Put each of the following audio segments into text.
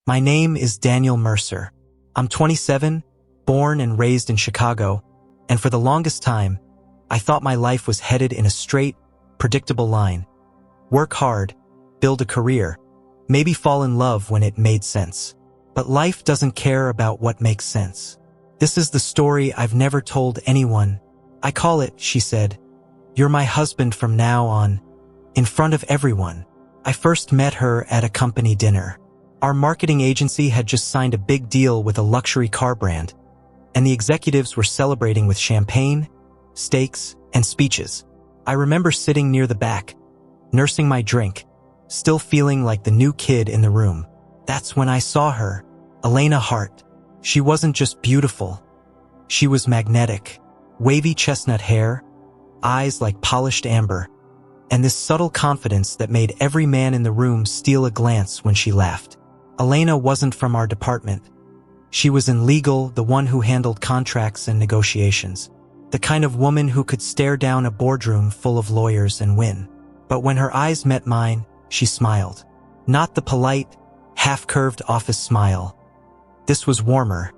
My name is Daniel Mercer. I'm 27, born and raised in Chicago, and for the longest time, I thought my life was headed in a straight, predictable line. Work hard, build a career, maybe fall in love when it made sense. But life doesn't care about what makes sense. This is the story I've never told anyone. I call it, she said, "You're my husband from now on," in front of everyone. I first met her at a company dinner. Our marketing agency had just signed a big deal with a luxury car brand, and the executives were celebrating with champagne, steaks, and speeches. I remember sitting near the back, nursing my drink, still feeling like the new kid in the room. That's when I saw her, Elena Hart. She wasn't just beautiful. She was magnetic. Wavy chestnut hair, eyes like polished amber, and this subtle confidence that made every man in the room steal a glance when she laughed. Elena wasn't from our department. She was in legal, the one who handled contracts and negotiations. The kind of woman who could stare down a boardroom full of lawyers and win. But when her eyes met mine, she smiled. Not the polite, half-curved office smile. This was warmer,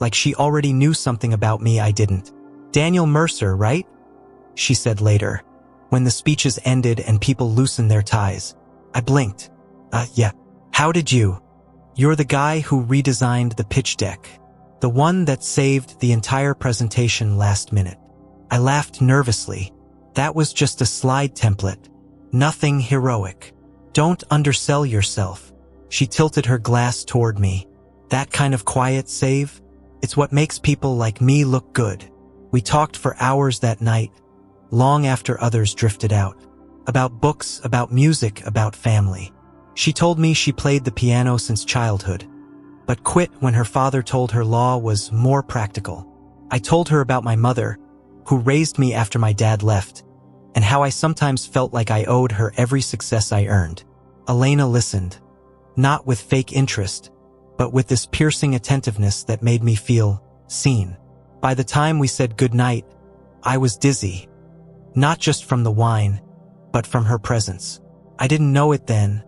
like she already knew something about me I didn't. "Daniel Mercer, right?" she said later, when the speeches ended and people loosened their ties. I blinked. Yeah. "How did you?" "You're the guy who redesigned the pitch deck. The one that saved the entire presentation last minute." I laughed nervously. That was just a slide template. Nothing heroic. "Don't undersell yourself." She tilted her glass toward me. "That kind of quiet save? It's what makes people like me look good." We talked for hours that night, long after others drifted out. About books, about music, about family. She told me she played the piano since childhood, but quit when her father told her law was more practical. I told her about my mother, who raised me after my dad left, and how I sometimes felt like I owed her every success I earned. Elena listened, not with fake interest, but with this piercing attentiveness that made me feel seen. By the time we said goodnight, I was dizzy, not just from the wine, but from her presence. I didn't know it then,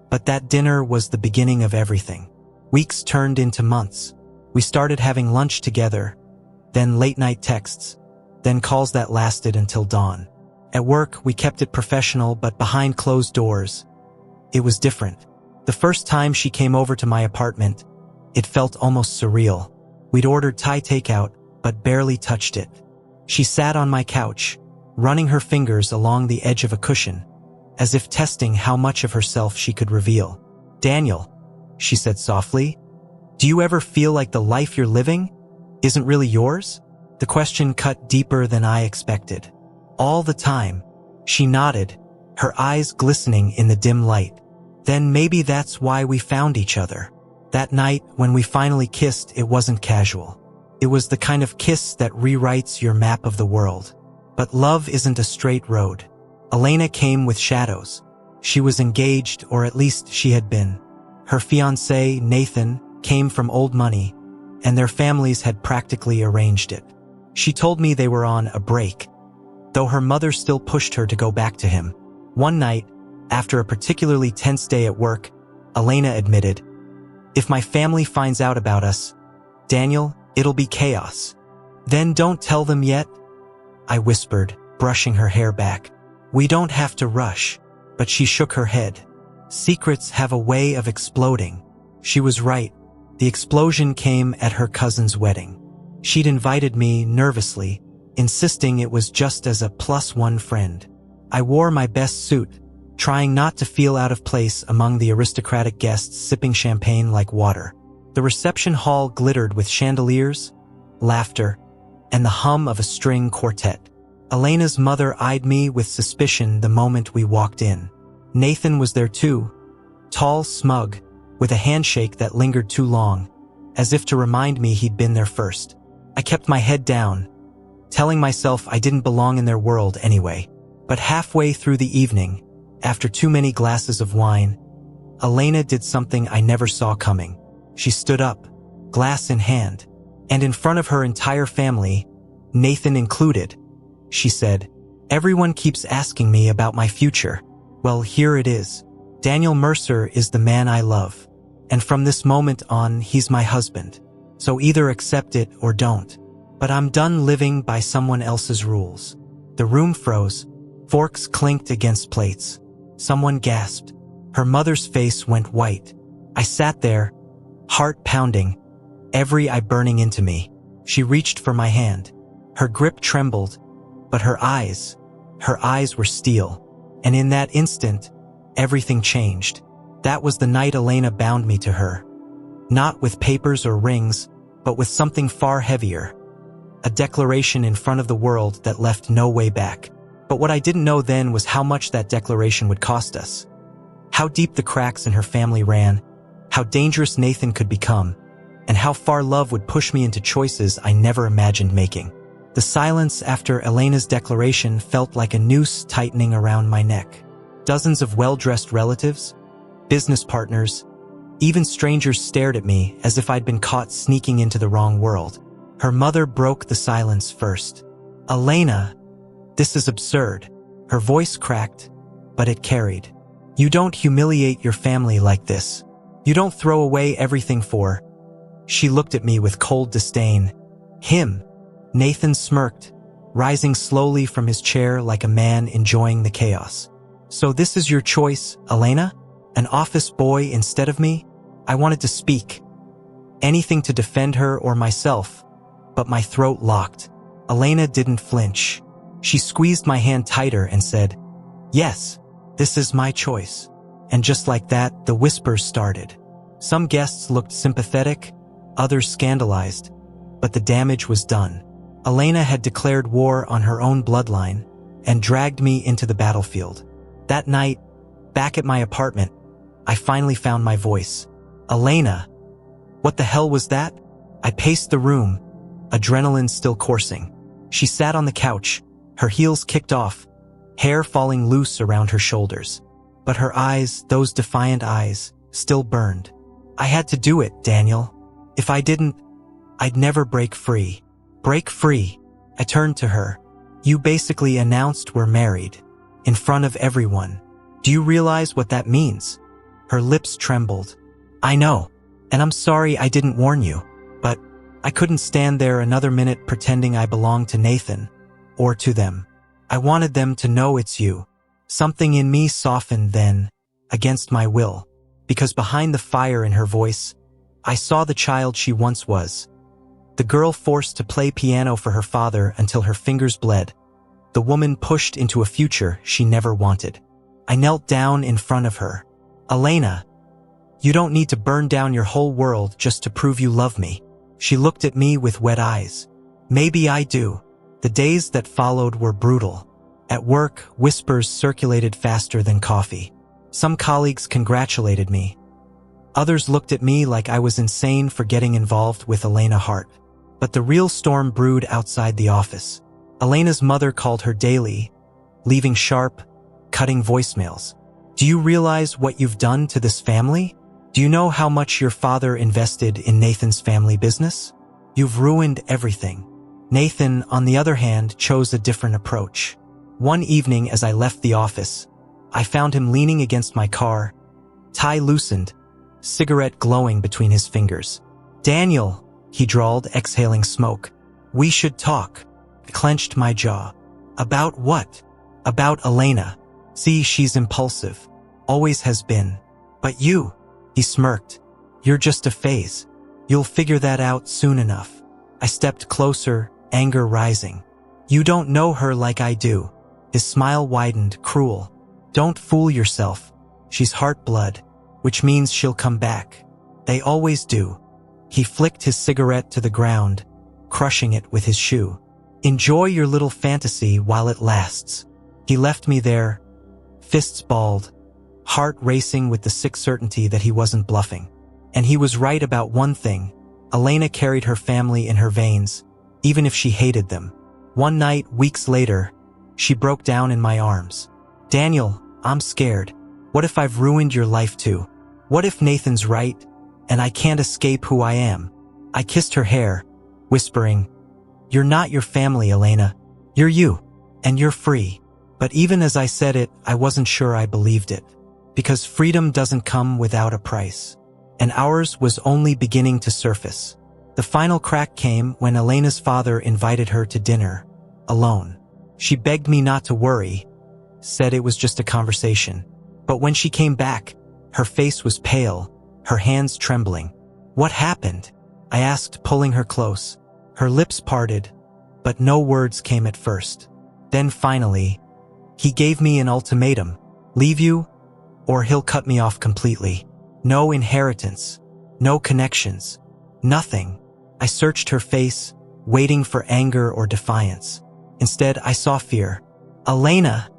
but that dinner was the beginning of everything. Weeks turned into months. We started having lunch together, then late-night texts, then calls that lasted until dawn. At work, we kept it professional, but behind closed doors, it was different. The first time she came over to my apartment, it felt almost surreal. We'd ordered Thai takeout, but barely touched it. She sat on my couch, running her fingers along the edge of a cushion, as if testing how much of herself she could reveal. "Daniel," she said softly, "do you ever feel like the life you're living isn't really yours?" The question cut deeper than I expected. "All the time," she nodded, her eyes glistening in the dim light. "Then maybe that's why we found each other." That night, when we finally kissed, it wasn't casual. It was the kind of kiss that rewrites your map of the world. But love isn't a straight road. Elena came with shadows. She was engaged, or at least she had been. Her fiancé, Nathan, came from old money, and their families had practically arranged it. She told me they were on a break, though her mother still pushed her to go back to him. One night, after a particularly tense day at work, Elena admitted, "If my family finds out about us, Daniel, it'll be chaos." "Then don't tell them yet," I whispered, brushing her hair back. "We don't have to rush." But she shook her head. "Secrets have a way of exploding." She was right. The explosion came at her cousin's wedding. She'd invited me nervously, insisting it was just as a +1 friend. I wore my best suit, trying not to feel out of place among the aristocratic guests sipping champagne like water. The reception hall glittered with chandeliers, laughter, and the hum of a string quartet. Elena's mother eyed me with suspicion the moment we walked in. Nathan was there too, tall, smug, with a handshake that lingered too long, as if to remind me he'd been there first. I kept my head down, telling myself I didn't belong in their world anyway. But halfway through the evening, after too many glasses of wine, Elena did something I never saw coming. She stood up, glass in hand, and in front of her entire family, Nathan included, she said, "Everyone keeps asking me about my future. Well, here it is. Daniel Mercer is the man I love." And from this moment on, he's my husband. So either accept it or don't. But I'm done living by someone else's rules. The room froze. Forks clinked against plates. Someone gasped. Her mother's face went white. I sat there, heart pounding, every eye burning into me. She reached for my hand. Her grip trembled, but her eyes were steel. And in that instant, everything changed. That was the night Elena bound me to her. Not with papers or rings, but with something far heavier. A declaration in front of the world that left no way back. But what I didn't know then was how much that declaration would cost us. How deep the cracks in her family ran, how dangerous Nathan could become, and how far love would push me into choices I never imagined making. The silence after Elena's declaration felt like a noose tightening around my neck. Dozens of well-dressed relatives, business partners, even strangers stared at me as if I'd been caught sneaking into the wrong world. Her mother broke the silence first. "Elena, this is absurd." Her voice cracked, but it carried. "You don't humiliate your family like this. You don't throw away everything for—" She looked at me with cold disdain. "Him." Nathan smirked, rising slowly from his chair like a man enjoying the chaos. "So this is your choice, Elena? An office boy instead of me?" I wanted to speak. Anything to defend her or myself, but my throat locked. Elena didn't flinch. She squeezed my hand tighter and said, "Yes, this is my choice." And just like that, the whispers started. Some guests looked sympathetic, others scandalized, but the damage was done. Elena had declared war on her own bloodline and dragged me into the battlefield. That night, back at my apartment, I finally found my voice. "Elena, what the hell was that?" I paced the room, adrenaline still coursing. She sat on the couch, her heels kicked off, hair falling loose around her shoulders. But her eyes, those defiant eyes, still burned. "I had to do it, Daniel. If I didn't, I'd never break free." "Break free?" I turned to her. "You basically announced we're married. In front of everyone. Do you realize what that means?" Her lips trembled. "I know. And I'm sorry I didn't warn you. But I couldn't stand there another minute pretending I belonged to Nathan. Or to them. I wanted them to know it's you." Something in me softened then, against my will. Because behind the fire in her voice, I saw the child she once was. The girl forced to play piano for her father until her fingers bled. The woman pushed into a future she never wanted. I knelt down in front of her. "Elena, you don't need to burn down your whole world just to prove you love me." She looked at me with wet eyes. "Maybe I do." The days that followed were brutal. At work, whispers circulated faster than coffee. Some colleagues congratulated me. Others looked at me like I was insane for getting involved with Elena Hart. But the real storm brewed outside the office. Elena's mother called her daily, leaving sharp, cutting voicemails. "Do you realize what you've done to this family? Do you know how much your father invested in Nathan's family business? You've ruined everything." Nathan, on the other hand, chose a different approach. One evening as I left the office, I found him leaning against my car, tie loosened, cigarette glowing between his fingers. "Daniel," he drawled, exhaling smoke. "We should talk." I clenched my jaw. "About what?" "About Elena. See, she's impulsive. Always has been. But you," he smirked, "you're just a phase. You'll figure that out soon enough." I stepped closer, anger rising. "You don't know her like I do." His smile widened, cruel. "Don't fool yourself. She's heart blood, which means she'll come back. They always do." He flicked his cigarette to the ground, crushing it with his shoe. "Enjoy your little fantasy while it lasts." He left me there, fists balled, heart racing with the sick certainty that he wasn't bluffing. And he was right about one thing. Elena carried her family in her veins, even if she hated them. One night, weeks later, she broke down in my arms. "Daniel, I'm scared. What if I've ruined your life too? What if Nathan's right, and I can't escape who I am?" I kissed her hair, whispering, "You're not your family, Elena. You're you, and you're free." But even as I said it, I wasn't sure I believed it. Because freedom doesn't come without a price. and ours was only beginning to surface. The final crack came when Elena's father invited her to dinner, alone. She begged me not to worry, said it was just a conversation. But when she came back, her face was pale, her hands trembling. "What happened?" I asked, pulling her close. Her lips parted, but no words came at first. Then finally, "He gave me an ultimatum. Leave you, or he'll cut me off completely. No inheritance, no connections, nothing." I searched her face, waiting for anger or defiance. Instead, I saw fear. "Elena,"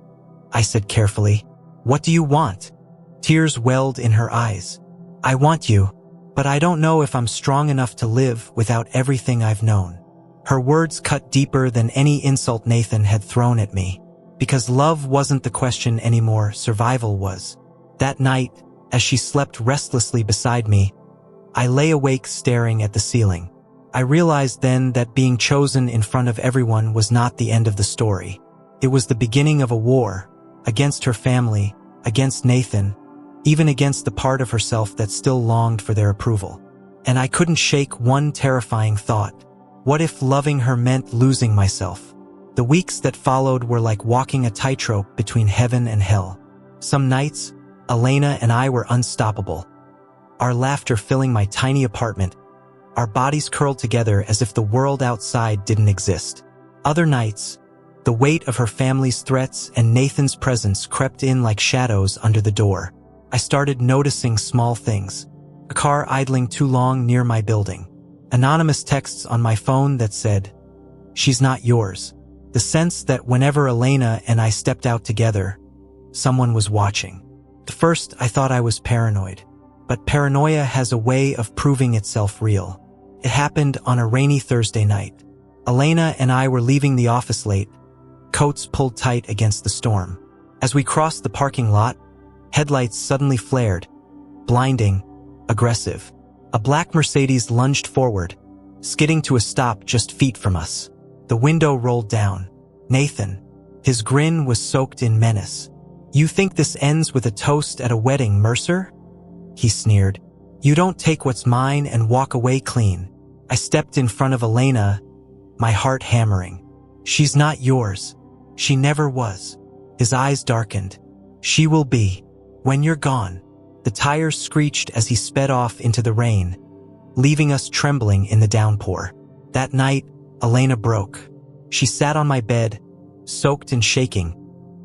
I said carefully, "what do you want?" Tears welled in her eyes. "I want you, but I don't know if I'm strong enough to live without everything I've known." Her words cut deeper than any insult Nathan had thrown at me. Because love wasn't the question anymore, survival was. That night, as she slept restlessly beside me, I lay awake staring at the ceiling. I realized then that being chosen in front of everyone was not the end of the story. It was the beginning of a war, against her family, against Nathan, even against the part of herself that still longed for their approval. And I couldn't shake one terrifying thought. What if loving her meant losing myself? The weeks that followed were like walking a tightrope between heaven and hell. Some nights, Elena and I were unstoppable, our laughter filling my tiny apartment, our bodies curled together as if the world outside didn't exist. Other nights, the weight of her family's threats and Nathan's presence crept in like shadows under the door. I started noticing small things. A car idling too long near my building. Anonymous texts on my phone that said, "She's not yours." The sense that whenever Elena and I stepped out together, someone was watching. At first, I thought I was paranoid. But paranoia has a way of proving itself real. It happened on a rainy Thursday night. Elena and I were leaving the office late, coats pulled tight against the storm. As we crossed the parking lot, headlights suddenly flared, blinding, aggressive. A black Mercedes lunged forward, skidding to a stop just feet from us. The window rolled down. Nathan, his grin was soaked in menace. "You think this ends with a toast at a wedding, Mercer?" he sneered. "You don't take what's mine and walk away clean." I stepped in front of Elena, my heart hammering. "She's not yours. She never was." His eyes darkened. "She will be, when you're gone." The tires screeched as he sped off into the rain, leaving us trembling in the downpour. That night, Elena broke. She sat on my bed, soaked and shaking,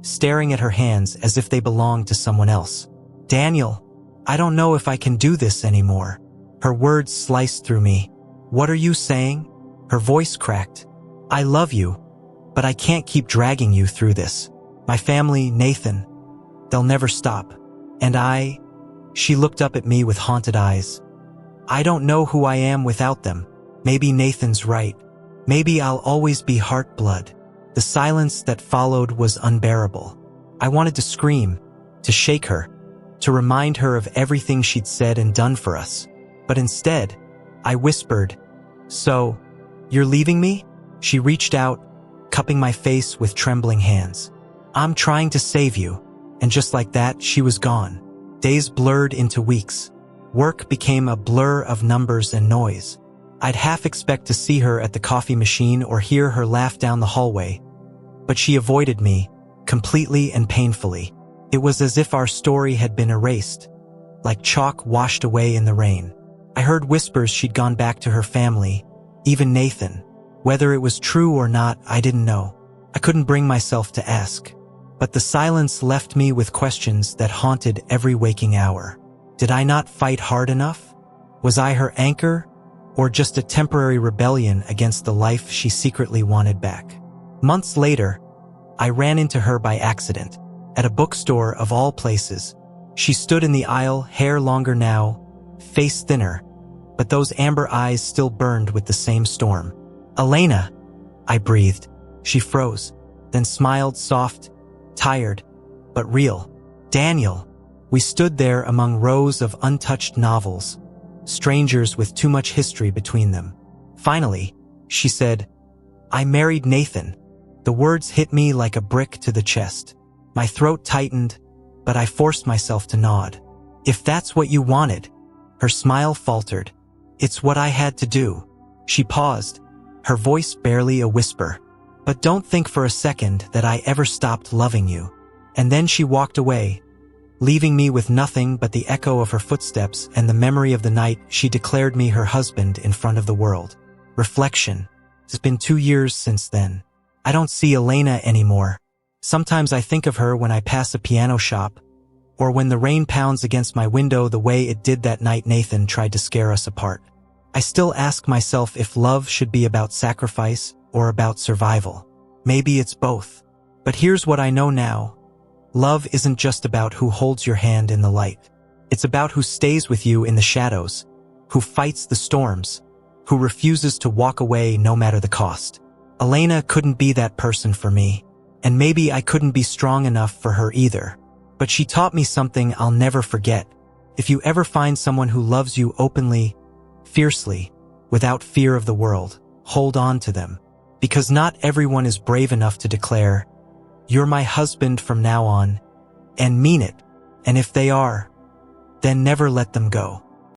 staring at her hands as if they belonged to someone else. "Daniel, I don't know if I can do this anymore." Her words sliced through me. "What are you saying?" Her voice cracked. "I love you, but I can't keep dragging you through this. My family, Nathan, they'll never stop. And She looked up at me with haunted eyes. "I don't know who I am without them. Maybe Nathan's right. Maybe I'll always be heart-blood." The silence that followed was unbearable. I wanted to scream, to shake her, to remind her of everything she'd said and done for us. But instead, I whispered, "So, you're leaving me?" She reached out, cupping my face with trembling hands. "I'm trying to save you." And just like that, she was gone. Days blurred into weeks. Work became a blur of numbers and noise. I'd half expect to see her at the coffee machine or hear her laugh down the hallway. But she avoided me, completely and painfully. It was as if our story had been erased, like chalk washed away in the rain. I heard whispers she'd gone back to her family, even Nathan. Whether it was true or not, I didn't know. I couldn't bring myself to ask. But the silence left me with questions that haunted every waking hour. Did I not fight hard enough? Was I her anchor, or just a temporary rebellion against the life she secretly wanted back? Months later, I ran into her by accident, at a bookstore of all places. She stood in the aisle, hair longer now, face thinner, but those amber eyes still burned with the same storm. "Elena," I breathed. She froze, then smiled, soft, tired, but real. "Daniel." We stood there among rows of untouched novels, strangers with too much history between them. Finally, she said, "I married Nathan." The words hit me like a brick to the chest. My throat tightened, but I forced myself to nod. "If that's what you wanted." Her smile faltered. It's what I had to do. She paused, her voice barely a whisper. But don't think for a second that I ever stopped loving you. And then she walked away, leaving me with nothing but the echo of her footsteps and the memory of the night she declared me her husband in front of the world. Reflection. It's been 2 years since then. I don't see Elena anymore. Sometimes I think of her when I pass a piano shop, or when the rain pounds against my window the way it did that night Nathan tried to scare us apart. I still ask myself if love should be about sacrifice or about survival. Maybe it's both. But here's what I know now. Love isn't just about who holds your hand in the light. It's about who stays with you in the shadows, who fights the storms, who refuses to walk away no matter the cost. Elena couldn't be that person for me, and maybe I couldn't be strong enough for her either. But she taught me something I'll never forget. If you ever find someone who loves you openly, fiercely, without fear of the world, hold on to them. Because not everyone is brave enough to declare, "You're my husband from now on," and mean it. And if they are, then never let them go.